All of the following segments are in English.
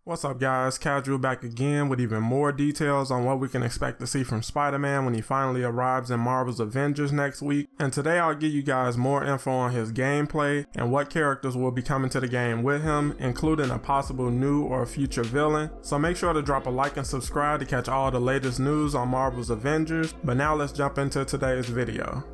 What's up guys, Casual back again with even more details on what we can expect to see from Spider-Man when he finally arrives in Marvel's Avengers next week. And today I'll give you guys more info on his gameplay and what characters will be coming to the game with him, including a possible new or future villain. So make sure to drop a like and subscribe to catch all the latest news on Marvel's Avengers. But now let's jump into today's video.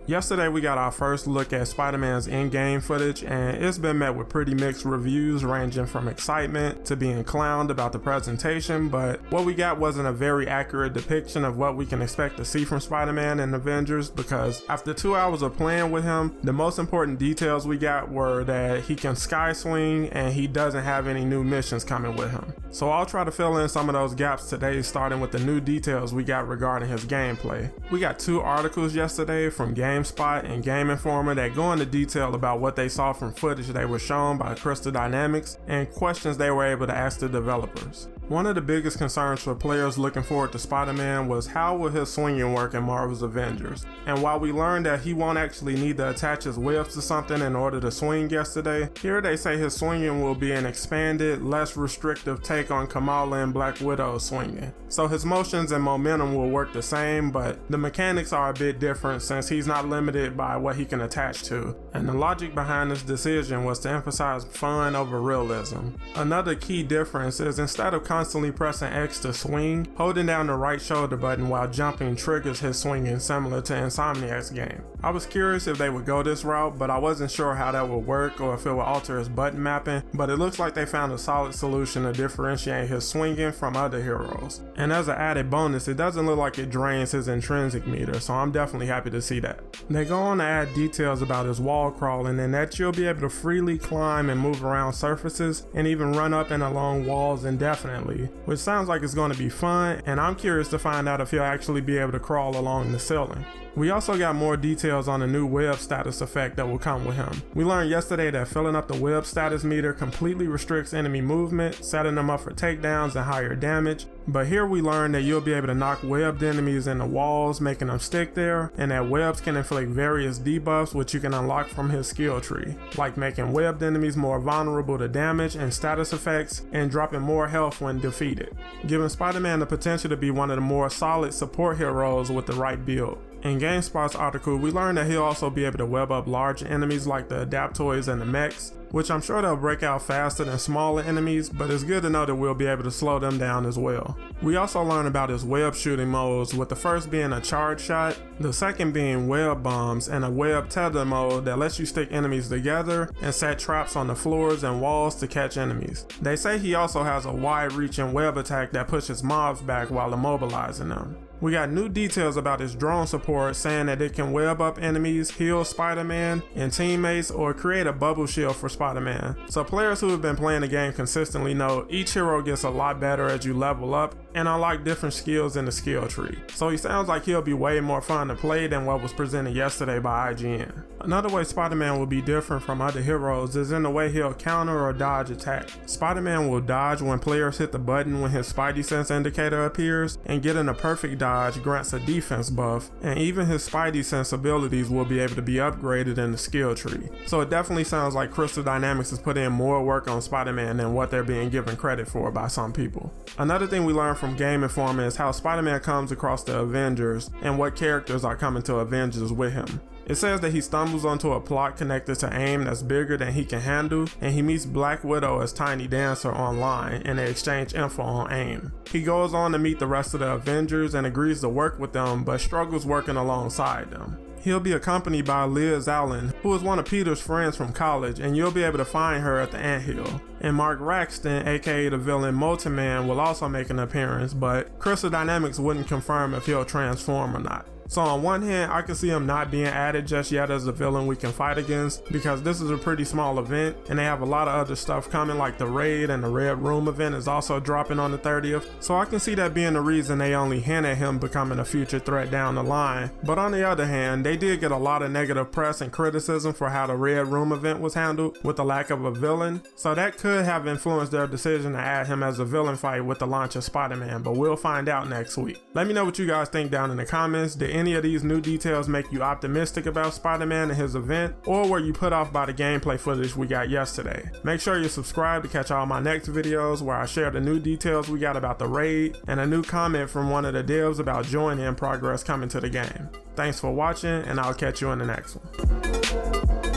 Yesterday we got our first look at Spider-Man's in-game footage, and it's been met with pretty mixed reviews ranging from excitement to being clowned about the presentation, but what we got wasn't a very accurate depiction of what we can expect to see from Spider-Man in Avengers, because after 2 hours of playing with him, the most important details we got were that he can sky swing and he doesn't have any new missions coming with him. So I'll try to fill in some of those gaps today, starting with the new details we got regarding his gameplay. We got 2 articles yesterday from GameSpot and Game Informer that go into detail about what they saw from footage they were shown by Crystal Dynamics and questions they were able to ask the developers. One of the biggest concerns for players looking forward to Spider-Man was how will his swinging work in Marvel's Avengers. And while we learned that he won't actually need to attach his webs to something in order to swing yesterday, here they say his swinging will be an expanded, less restrictive take on Kamala and Black Widow's swinging. So his motions and momentum will work the same, but the mechanics are a bit different since he's not limited by what he can attach to. And the logic behind this decision was to emphasize fun over realism. Another key difference is instead of constantly pressing X to swing, holding down the right shoulder button while jumping triggers his swinging, similar to Insomniac's game. I was curious if they would go this route, but I wasn't sure how that would work or if it would alter his button mapping, but it looks like they found a solid solution to differentiate his swinging from other heroes. And as an added bonus, it doesn't look like it drains his intrinsic meter, so I'm definitely happy to see that. They go on to add details about his wall crawling and that you'll be able to freely climb and move around surfaces and even run up and along walls indefinitely, which sounds like it's going to be fun, and I'm curious to find out if he'll actually be able to crawl along the ceiling. We also got more details on the new web status effect that will come with him. We learned yesterday that filling up the web status meter completely restricts enemy movement, setting them up for takedowns and higher damage. But here we learned that you'll be able to knock webbed enemies into walls, making them stick there, and that webs can inflict various debuffs which you can unlock from his skill tree, like making webbed enemies more vulnerable to damage and status effects, and dropping more health when defeated, giving Spider-Man the potential to be one of the more solid support heroes with the right build. In GameSpot's article, we learned that he'll also be able to web up large enemies like the Adaptoids and the mechs, which I'm sure they'll break out faster than smaller enemies, but it's good to know that we'll be able to slow them down as well. We also learned about his web shooting modes, with the first being a charge shot, the second being web bombs, and a web tether mode that lets you stick enemies together and set traps on the floors and walls to catch enemies. They say he also has a wide-reaching web attack that pushes mobs back while immobilizing them. We got new details about his drone support, saying that it can web up enemies, heal Spider-Man and teammates, or create a bubble shield for Spider-Man. So players who have been playing the game consistently know each hero gets a lot better as you level up and unlock different skills in the skill tree. So he sounds like he'll be way more fun to play than what was presented yesterday by IGN. Another way Spider-Man will be different from other heroes is in the way he'll counter or dodge attack. Spider-Man will dodge when players hit the button when his Spidey sense indicator appears, and getting a perfect dodge grants a defense buff, and even his Spidey sense abilities will be able to be upgraded in the skill tree. So it definitely sounds like Crystal Dynamics has put in more work on Spider-Man than what they're being given credit for by some people. Another thing we learned from Game Informer is how Spider-Man comes across the Avengers and what characters are coming to Avengers with him. It says that he stumbles onto a plot connected to AIM that's bigger than he can handle, and he meets Black Widow as Tiny Dancer online, and they exchange info on AIM. He goes on to meet the rest of the Avengers and agrees to work with them, but struggles working alongside them. He'll be accompanied by Liz Allen, who is one of Peter's friends from college, and you'll be able to find her at the anthill. And Mark Raxton, aka the villain Molten Man, will also make an appearance, but Crystal Dynamics wouldn't confirm if he'll transform or not. So on one hand, I can see him not being added just yet as a villain we can fight against, because this is a pretty small event and they have a lot of other stuff coming, like the raid and the Red Room event is also dropping on the 30th. So I can see that being the reason they only hint at him becoming a future threat down the line. But on the other hand, they did get a lot of negative press and criticism for how the Red Room event was handled with the lack of a villain. So that could have influenced their decision to add him as a villain fight with the launch of Spider-Man, but we'll find out next week. Let me know what you guys think down in the comments. Did any of these new details make you optimistic about Spider-Man and his event, or were you put off by the gameplay footage we got yesterday? Make sure you subscribe to catch all my next videos where I share the new details we got about the raid and a new comment from one of the devs about join-in progress coming to the game. Thanks for watching, and I'll catch you in the next one.